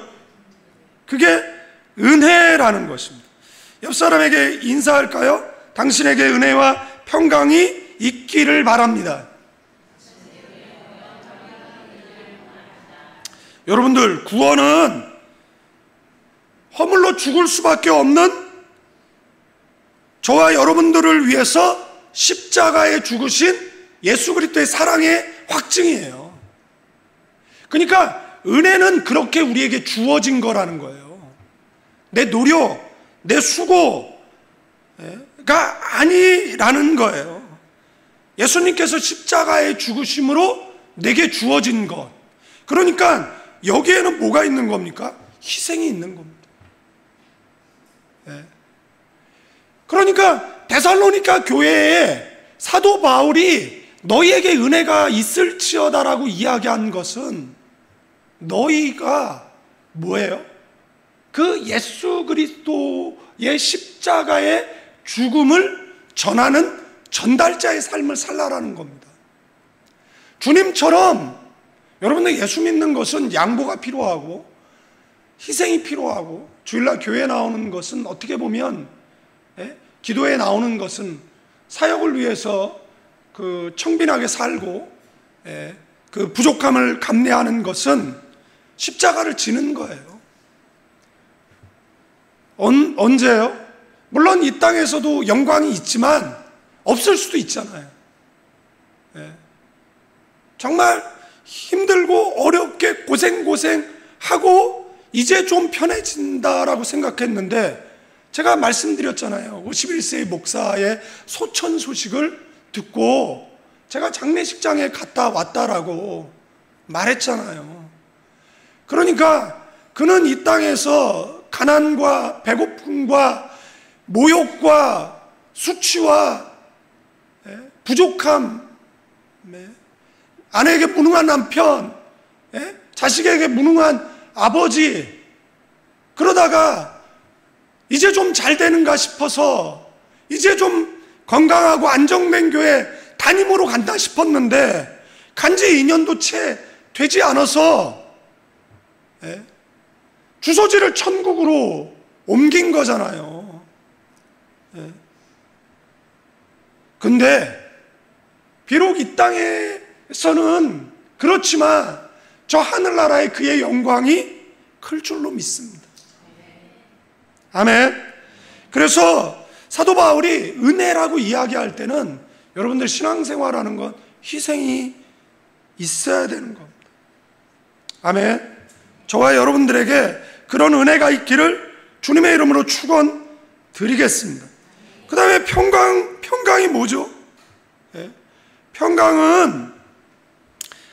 Speaker 1: 그게 은혜라는 것입니다. 옆 사람에게 인사할까요? 당신에게 은혜와 평강이 있기를 바랍니다. 여러분들, 구원은 허물로 죽을 수밖에 없는 저와 여러분들을 위해서 십자가에 죽으신 예수 그리스도의 사랑의 확증이에요. 그러니까 은혜는 그렇게 우리에게 주어진 거라는 거예요. 내 노력, 내 수고가 아니라는 거예요. 예수님께서 십자가에 죽으심으로 내게 주어진 것. 그러니까 여기에는 뭐가 있는 겁니까? 희생이 있는 겁니다. 그러니까 데살로니가 교회에 사도 바울이 너희에게 은혜가 있을지어다라고 이야기한 것은 너희가 뭐예요? 그 예수 그리스도의 십자가의 죽음을 전하는 전달자의 삶을 살라라는 겁니다. 주님처럼 여러분들 예수 믿는 것은 양보가 필요하고 희생이 필요하고, 주일날 교회에 나오는 것은 어떻게 보면 기도에 나오는 것은 사역을 위해서 그 청빈하게 살고 그 부족함을 감내하는 것은 십자가를 지는 거예요. 언제요? 물론 이 땅에서도 영광이 있지만 없을 수도 있잖아요. 정말 힘들고 어렵게 고생하고 이제 좀 편해진다라고 생각했는데, 제가 말씀드렸잖아요. 51세의 목사의 소천 소식을 듣고 제가 장례식장에 갔다 왔다라고 말했잖아요. 그러니까 그는 이 땅에서 가난과 배고픔과 모욕과 수치와 부족함, 아내에게 무능한 남편, 자식에게 무능한 아버지, 그러다가 이제 좀 잘 되는가 싶어서 이제 좀 건강하고 안정된 교회 담임으로 간다 싶었는데 간지 2년도 채 되지 않아서 주소지를 천국으로 옮긴 거잖아요. 근데 비록 이 땅에서는 그렇지만 저 하늘나라의 그의 영광이 클 줄로 믿습니다. 아멘. 그래서 사도 바울이 은혜라고 이야기할 때는 여러분들 신앙생활하는 건 희생이 있어야 되는 겁니다. 아멘. 저와 여러분들에게 그런 은혜가 있기를 주님의 이름으로 축원드리겠습니다. 그 다음에 평강이 뭐죠? 평강은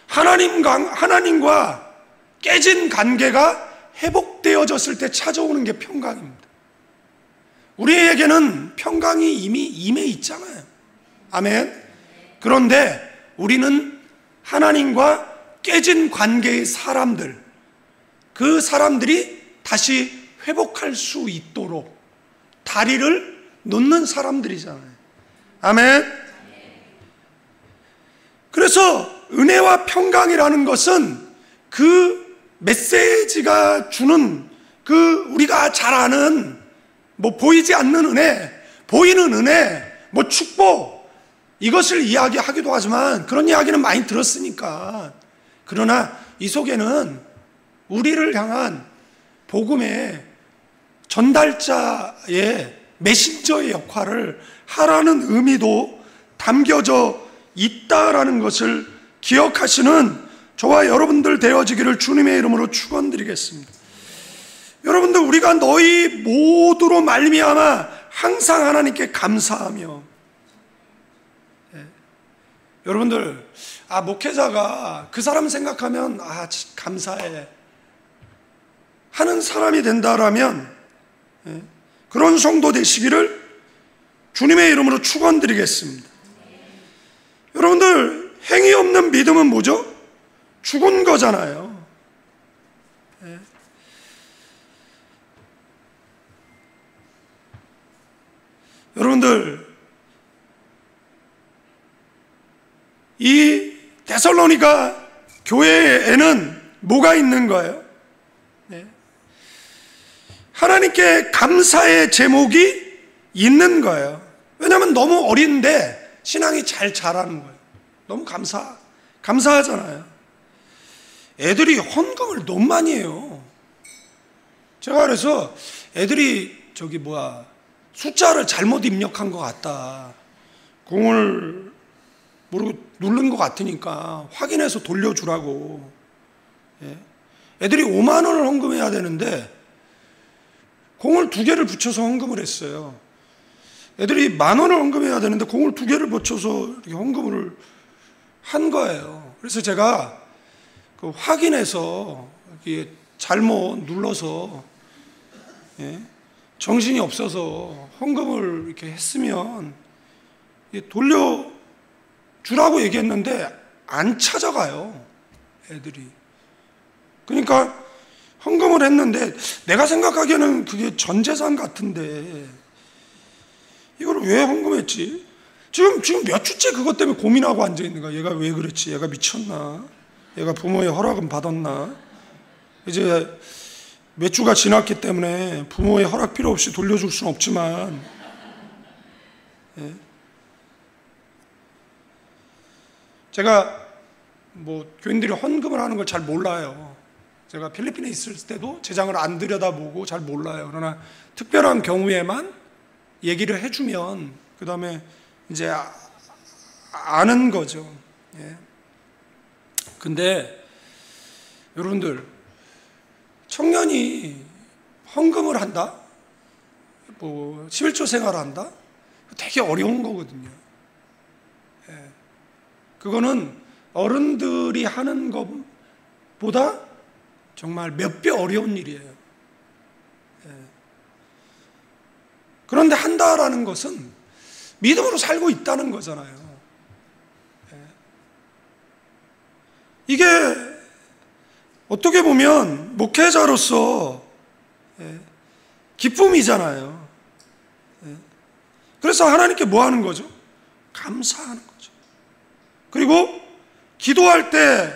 Speaker 1: 하나님과 깨진 관계가 회복되어졌을 때 찾아오는 게 평강입니다. 우리에게는 평강이 이미 임해 있잖아요. 아멘. 그런데 우리는 하나님과 깨진 관계의 사람들, 그 사람들이 다시 회복할 수 있도록 다리를 놓는 사람들이잖아요. 아멘. 그래서 은혜와 평강이라는 것은 그 메시지가 주는 그 우리가 잘 아는 뭐 보이지 않는 은혜, 보이는 은혜, 뭐 축복, 이것을 이야기하기도 하지만 그런 이야기는 많이 들었으니까. 그러나 이 속에는 우리를 향한 복음의 전달자의 메신저의 역할을 하라는 의미도 담겨져 있다라는 것을 기억하시는 저와 여러분들 되어지기를 주님의 이름으로 축원드리겠습니다. 여러분들, 우리가 너희 모두로 말미암아 항상 하나님께 감사하며, 여러분들, 목회자가 그 사람 생각하면 감사해 하는 사람이 된다라면 그런 성도 되시기를 주님의 이름으로 축원드리겠습니다. 여러분들, 행위 없는 믿음은 뭐죠? 죽은 거잖아요. 예. 여러분들, 이 데살로니가 교회에는 뭐가 있는 거예요? 네. 하나님께 감사의 제목이 있는 거예요. 왜냐하면 너무 어린데 신앙이 잘 자라는 거예요. 너무 감사하잖아요. 애들이 헌금을 너무 많이 해요. 제가 그래서 애들이 숫자를 잘못 입력한 것 같다, 공을 모르고 누른 것 같으니까 확인해서 돌려주라고. 예? 애들이 5만 원을 헌금해야 되는데 공을 2개를 붙여서 헌금을 했어요. 애들이 10,000원을 헌금해야 되는데 공을 2개를 붙여서 이렇게 헌금을 한 거예요. 그래서 제가 확인해서 이게 잘못 눌러서, 예? 정신이 없어서 헌금을 이렇게 했으면 돌려주라고 얘기했는데 안 찾아가요, 애들이. 그러니까 헌금을 했는데 내가 생각하기에는 그게 전 재산 같은데 이걸 왜 헌금했지? 지금 몇 주째 그것 때문에 고민하고 앉아있는 거야. 얘가 왜 그랬지? 얘가 미쳤나? 얘가 부모의 허락은 받았나? 이제 몇 주가 지났기 때문에 부모의 허락 필요 없이 돌려줄 수는 없지만, 예. 제가 교인들이 헌금을 하는 걸 잘 몰라요. 제가 필리핀에 있을 때도 재장을 안 들여다보고 잘 몰라요. 그러나 특별한 경우에만 얘기를 해주면 그 다음에 이제 아는 거죠. 예. 근데 여러분들, 청년이 헌금을 한다? 11조 생활을 한다? 되게 어려운 거거든요. 예. 그거는 어른들이 하는 것보다 정말 몇 배 어려운 일이에요. 예. 그런데 한다라는 것은 믿음으로 살고 있다는 거잖아요. 예. 이게 어떻게 보면 목회자로서 기쁨이잖아요. 그래서 하나님께 뭐 하는 거죠? 감사하는 거죠. 그리고 기도할 때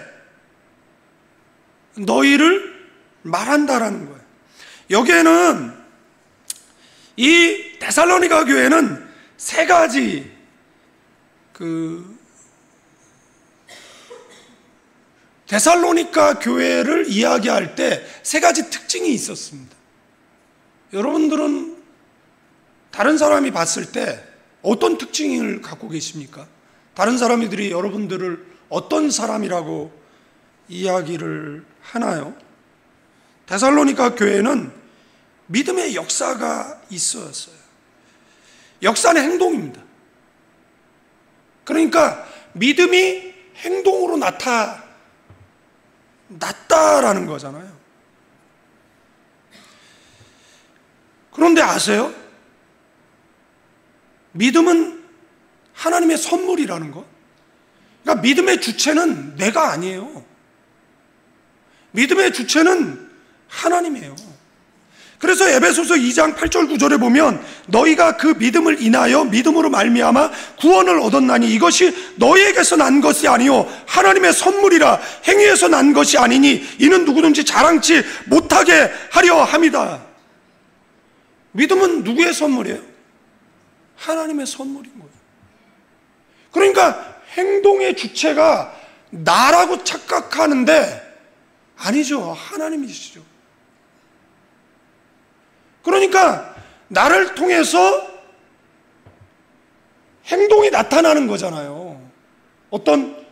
Speaker 1: 너희를 말한다라는 거예요. 여기에는 이 데살로니가 교회는 3가지 데살로니가 교회를 이야기할 때 3가지 특징이 있었습니다. 여러분들은 다른 사람이 봤을 때 어떤 특징을 갖고 계십니까? 다른 사람들이 여러분들을 어떤 사람이라고 이야기를 하나요? 데살로니가 교회는 믿음의 역사가 있었어요. 역사는 행동입니다. 그러니까 믿음이 행동으로 나타났다라는 거잖아요. 그런데 아세요? 믿음은 하나님의 선물이라는 것. 그러니까 믿음의 주체는 내가 아니에요. 믿음의 주체는 하나님이에요. 그래서 에베소서 2장 8절 9절에 보면 너희가 그 믿음을 인하여 믿음으로 말미암아 구원을 얻었나니 이것이 너희에게서 난 것이 아니요 하나님의 선물이라 행위에서 난 것이 아니니 이는 누구든지 자랑치 못하게 하려 함이다. 믿음은 누구의 선물이에요? 하나님의 선물인 거예요. 그러니까 행동의 주체가 나라고 착각하는데 아니죠. 하나님이시죠. 그러니까 나를 통해서 행동이 나타나는 거잖아요. 어떤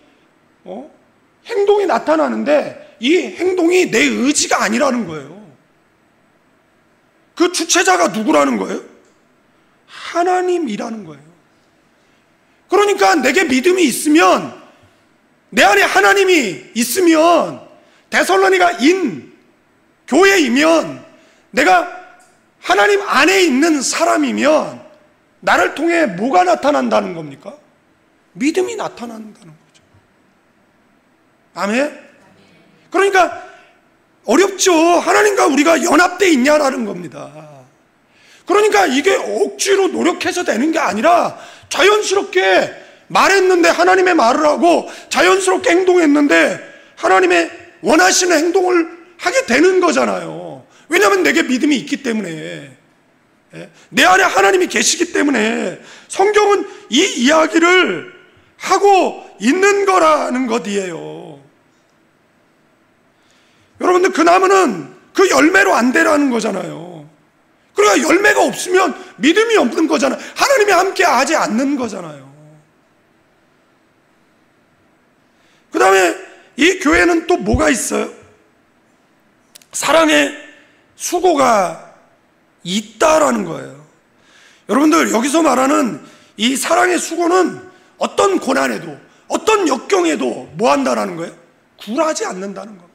Speaker 1: 행동이 나타나는데 이 행동이 내 의지가 아니라는 거예요. 그 주체자가 누구라는 거예요? 하나님이라는 거예요. 그러니까 내게 믿음이 있으면, 내 안에 하나님이 있으면, 데살로니가 교회이면 내가 하나님 안에 있는 사람이면 나를 통해 뭐가 나타난다는 겁니까? 믿음이 나타난다는 거죠. 아멘? 그러니까 어렵죠. 하나님과 우리가 연합되어 있냐라는 겁니다. 그러니까 이게 억지로 노력해서 되는 게 아니라 자연스럽게 말했는데 하나님의 말을 하고 자연스럽게 행동했는데 하나님의 원하시는 행동을 하게 되는 거잖아요. 왜냐하면 내게 믿음이 있기 때문에, 내 안에 하나님이 계시기 때문에 성경은 이 이야기를 하고 있는 거라는 것이에요. 여러분들, 그 나무는 그 열매로 안 되라는 거잖아요. 그러니까 열매가 없으면 믿음이 없는 거잖아요. 하나님이 함께 하지 않는 거잖아요. 그 다음에 이 교회는 또 뭐가 있어요? 사랑의 수고가 있다라는 거예요. 여러분들, 여기서 말하는 이 사랑의 수고는 어떤 고난에도 어떤 역경에도 뭐 한다라는 거예요? 굴하지 않는다는 겁니다.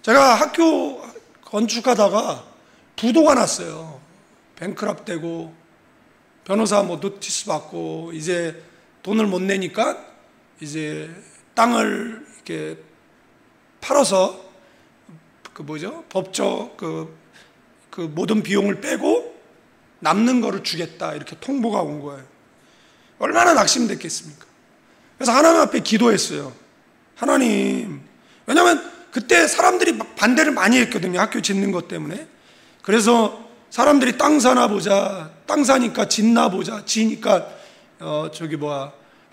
Speaker 1: 제가 학교 건축하다가 부도가 났어요. 뱅크럽 되고 변호사 뭐 노티스 받고 이제 돈을 못 내니까 이제 땅을 이렇게 팔아서 법적 그 모든 비용을 빼고 남는 거를 주겠다, 이렇게 통보가 온 거예요. 얼마나 낙심됐겠습니까? 그래서 하나님 앞에 기도했어요. 하나님, 왜냐하면 그때 사람들이 막 반대를 많이 했거든요. 학교 짓는 것 때문에. 그래서 사람들이 땅 사나 보자, 땅 사니까 짓나 보자, 지니까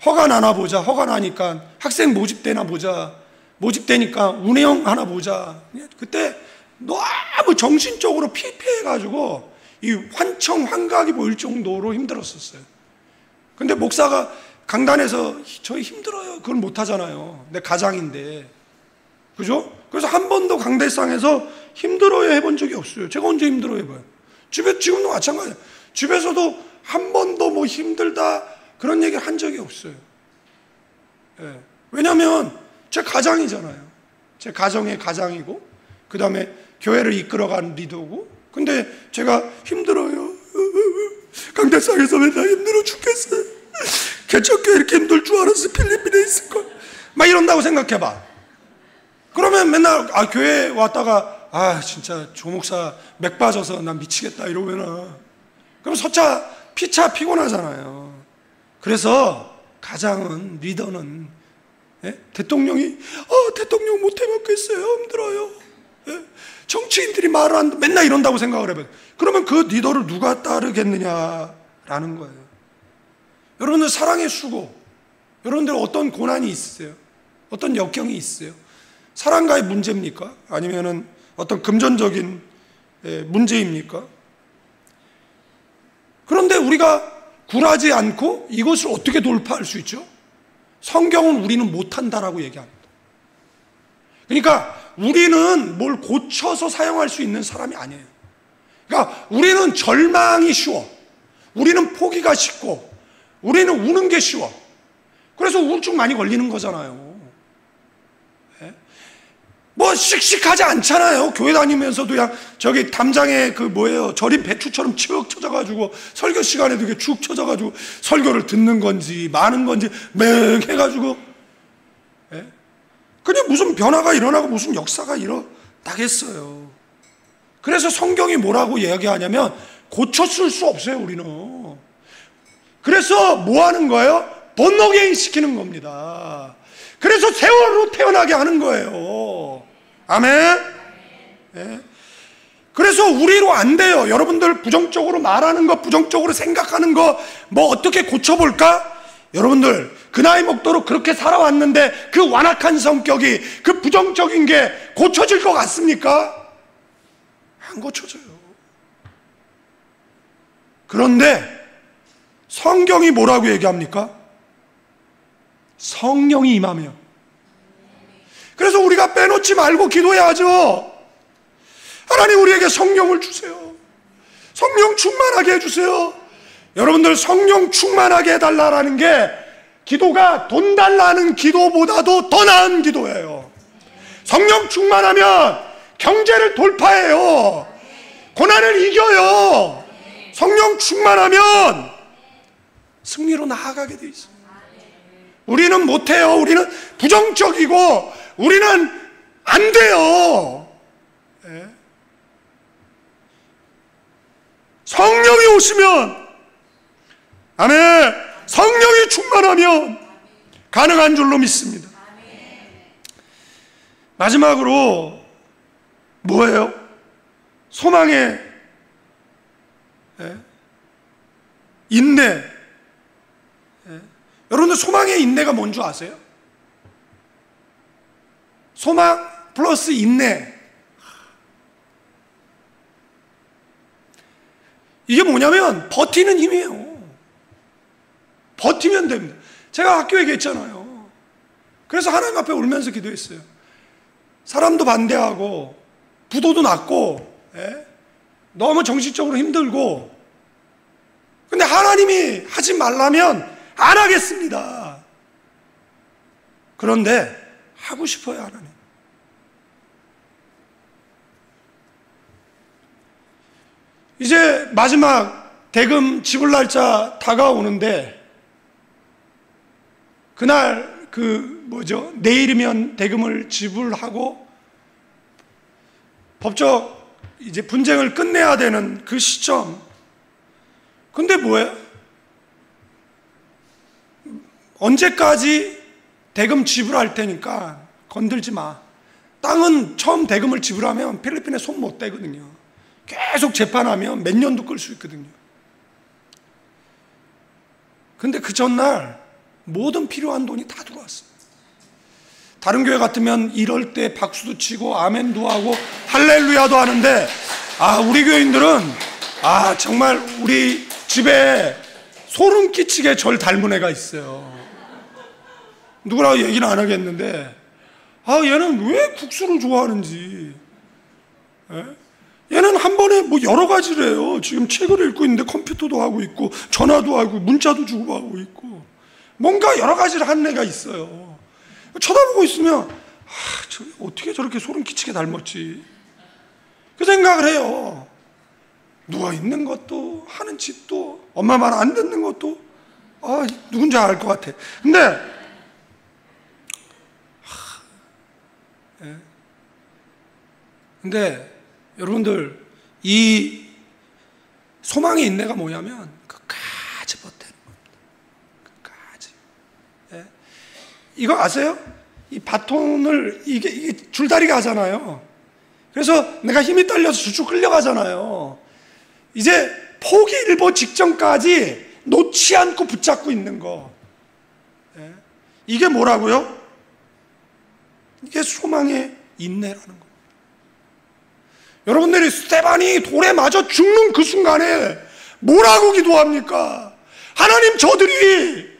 Speaker 1: 허가 나나 보자, 허가 나니까 학생 모집되나 보자, 모집되니까 운영 하나 보자. 그때 너무 정신적으로 피폐해가지고 이 환청환각이 보일 정도로 힘들었었어요. 근데 목사가 강단에서 저희 힘들어요, 그걸 못하잖아요. 내 가장인데, 그죠? 그래서 한 번도 강대상에서 힘들어요 해본 적이 없어요. 제가 언제 힘들어 해봐요? 지금도 마찬가지예요. 집에서도 한 번도 뭐 힘들다 그런 얘기를 한 적이 없어요. 예. 왜냐하면 제 가장이잖아요. 제 가정의 가장이고, 그 다음에 교회를 이끌어가는 리더고. 근데 제가 힘들어요, 강대상에서 맨날 힘들어 죽겠어요, 개척교회 이렇게 힘들 줄 알았어, 필리핀에 있을걸, 막 이런다고 생각해봐. 그러면 맨날 교회 왔다가 진짜 조목사 맥 빠져서 난 미치겠다 이러면은, 그럼 서차 피차 피곤하잖아요. 그래서 가장은, 리더는, 대통령이 대통령 못 해먹겠어요, 힘들어요, 정치인들이 말을 안 맨날 이런다고 생각을 해봐요. 그러면 그 리더를 누가 따르겠느냐라는 거예요. 여러분들, 사랑의 수고, 여러분들 어떤 고난이 있으세요? 어떤 역경이 있으세요? 사랑과의 문제입니까? 아니면은 어떤 금전적인 문제입니까? 그런데 우리가 굴하지 않고 이것을 어떻게 돌파할 수 있죠? 성경은 우리는 못한다라고 얘기합니다. 그러니까 우리는 뭘 고쳐서 사용할 수 있는 사람이 아니에요. 그러니까 우리는 절망이 쉬워, 우리는 포기가 쉽고, 우리는 우는 게 쉬워. 그래서 우울증 많이 걸리는 거잖아요. 뭐 씩씩하지 않잖아요. 교회 다니면서도 그냥 저기 담장에 절임 배추처럼 쭉 쳐져가지고 설교 시간에도 이렇게 축 쳐져가지고 설교를 듣는 건지 마는 건지 맹해가지고, 그냥 무슨 변화가 일어나고 무슨 역사가 일어나겠어요. 그래서 성경이 뭐라고 이야기하냐면 고쳤을 수 없어요, 우리는. 그래서 뭐 하는 거예요? 본어게인 시키는 겁니다. 그래서 세월로 태어나게 하는 거예요. 아멘? 네. 그래서 우리로 안 돼요. 여러분들, 부정적으로 말하는 거, 부정적으로 생각하는 거, 뭐 어떻게 고쳐볼까? 여러분들, 그 나이 먹도록 그렇게 살아왔는데 그 완악한 성격이, 그 부정적인 게 고쳐질 것 같습니까? 안 고쳐져요. 그런데 성경이 뭐라고 얘기합니까? 성령이 임하며. 그래서 우리가 빼놓지 말고 기도해야죠. 하나님, 우리에게 성령을 주세요. 성령 충만하게 해주세요. 여러분들, 성령 충만하게 해달라는 게 기도가 돈 달라는 기도보다도 더 나은 기도예요. 성령 충만하면 경제를 돌파해요. 고난을 이겨요. 성령 충만하면 승리로 나아가게 돼 있어요. 우리는 못해요. 우리는 부정적이고 우리는 안 돼요. 네. 성령이 오시면, 아멘, 성령이 충만하면 가능한 줄로 믿습니다. 마지막으로 뭐예요? 소망의 인내. 여러분들 소망의 인내가 뭔 줄 아세요? 소망 플러스 인내. 이게 뭐냐면 버티는 힘이에요. 버티면 됩니다. 제가 학교 얘기했잖아요. 그래서 하나님 앞에 울면서 기도했어요. 사람도 반대하고 부도도 났고 너무 정신적으로 힘들고, 근데 하나님이 하지 말라면 안 하겠습니다. 그런데 하고 싶어요. 하나님. 이제 마지막 대금 지불 날짜 다가오는데, 그날 내일이면 대금을 지불하고 법적 이제 분쟁을 끝내야 되는 그 시점. 근데 뭐예요? 언제까지 대금 지불할 테니까 건들지 마. 땅은 처음 대금을 지불하면 필리핀에 손 못 대거든요. 계속 재판하면 몇 년도 끌 수 있거든요. 근데 그 전날 모든 필요한 돈이 다 들어왔어요. 다른 교회 같으면 이럴 때 박수도 치고 아멘도 하고 할렐루야도 하는데, 우리 교인들은 정말 우리 집에 소름 끼치게 절 닮은 애가 있어요. 누구라고 얘기는 안 하겠는데, 얘는 왜 국수를 좋아하는지. 얘는 한 번에 뭐 여러 가지를 해요. 지금 책을 읽고 있는데 컴퓨터도 하고 있고 전화도 하고 문자도 주고받고 있고 뭔가 여러 가지를 하는 애가 있어요. 쳐다보고 있으면 어떻게 저렇게 소름 끼치게 닮았지, 그 생각을 해요. 누워있는 것도 하는 짓도 엄마 말 안 듣는 것도 누군지 알 것 같아. 근데 여러분들, 이 소망의 인내가 뭐냐면 끝까지 버티는 겁니다. 끝까지. 이거 아세요? 이 바톤을 이게 줄다리가 하잖아요. 그래서 내가 힘이 딸려서 쭉쭉 끌려가잖아요. 이제 포기 일보 직전까지 놓지 않고 붙잡고 있는 거. 이게 뭐라고요? 이게 소망의 인내라는 거예요. 여러분들이 스데반이 돌에 맞아 죽는 그 순간에 뭐라고 기도합니까? 하나님, 저들이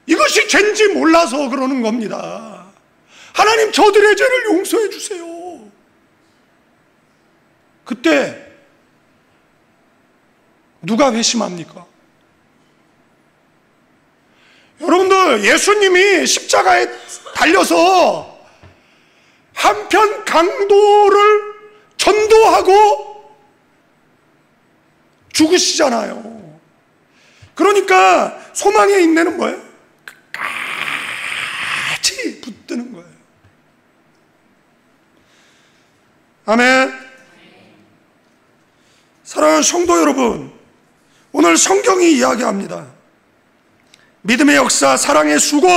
Speaker 1: 이것이 죄인지 몰라서 그러는 겁니다. 하나님, 저들의 죄를 용서해 주세요. 그때 누가 회심합니까? 여러분들, 예수님이 십자가에 달려서 한편 강도를 전도하고 죽으시잖아요. 그러니까 소망의 인내는 뭐예요? 끝까지 붙드는 거예요. 아멘. 사랑하는 성도 여러분, 오늘 성경이 이야기합니다. 믿음의 역사, 사랑의 수고,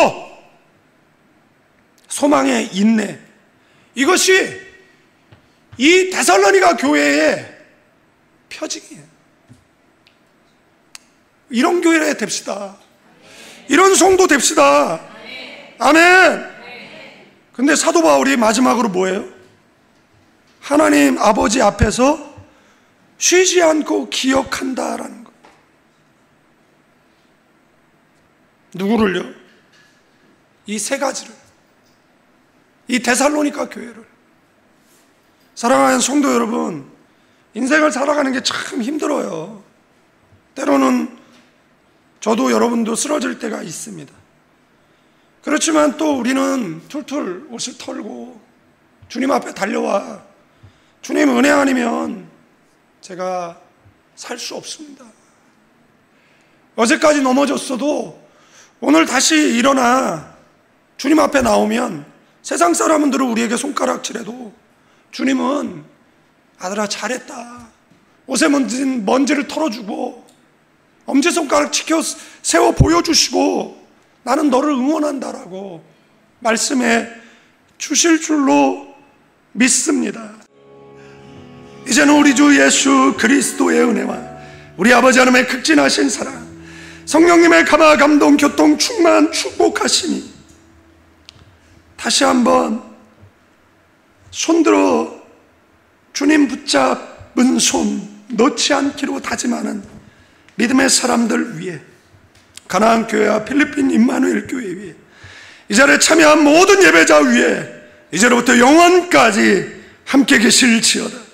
Speaker 1: 소망의 인내, 이것이 이 데살로니가 교회의 표징이에요. 이런 교회 됩시다. 이런 성도 됩시다. 아멘. 근데 사도 바울이 마지막으로 뭐예요? 하나님 아버지 앞에서 쉬지 않고 기억한다라는 거예요. 누구를요? 이 세 가지를, 이 데살로니가 교회를. 사랑하는 성도 여러분, 인생을 살아가는 게 참 힘들어요. 때로는 저도 여러분도 쓰러질 때가 있습니다. 그렇지만 또 우리는 툴툴 옷을 털고 주님 앞에 달려와. 주님 은혜 아니면 제가 살 수 없습니다. 어제까지 넘어졌어도 오늘 다시 일어나 주님 앞에 나오면 세상 사람들은 우리에게 손가락질해도 주님은 아들아 잘했다. 옷에 묻은 먼지를 털어주고 엄지손가락 치켜 세워 보여주시고 나는 너를 응원한다라고 말씀해 주실 줄로 믿습니다. 이제는 우리 주 예수 그리스도의 은혜와 우리 아버지 하나님의 극진하신 사랑, 성령님의 감화 감동 교통 충만 축복하시니 다시 한번 손들어 주님 붙잡은 손 놓지 않기로 다짐하는 믿음의 사람들 위해, 가나안 교회와 필리핀 임마누엘 교회 위에, 이 자리에 참여한 모든 예배자 위에 이제로부터 영원까지 함께 계실지어다.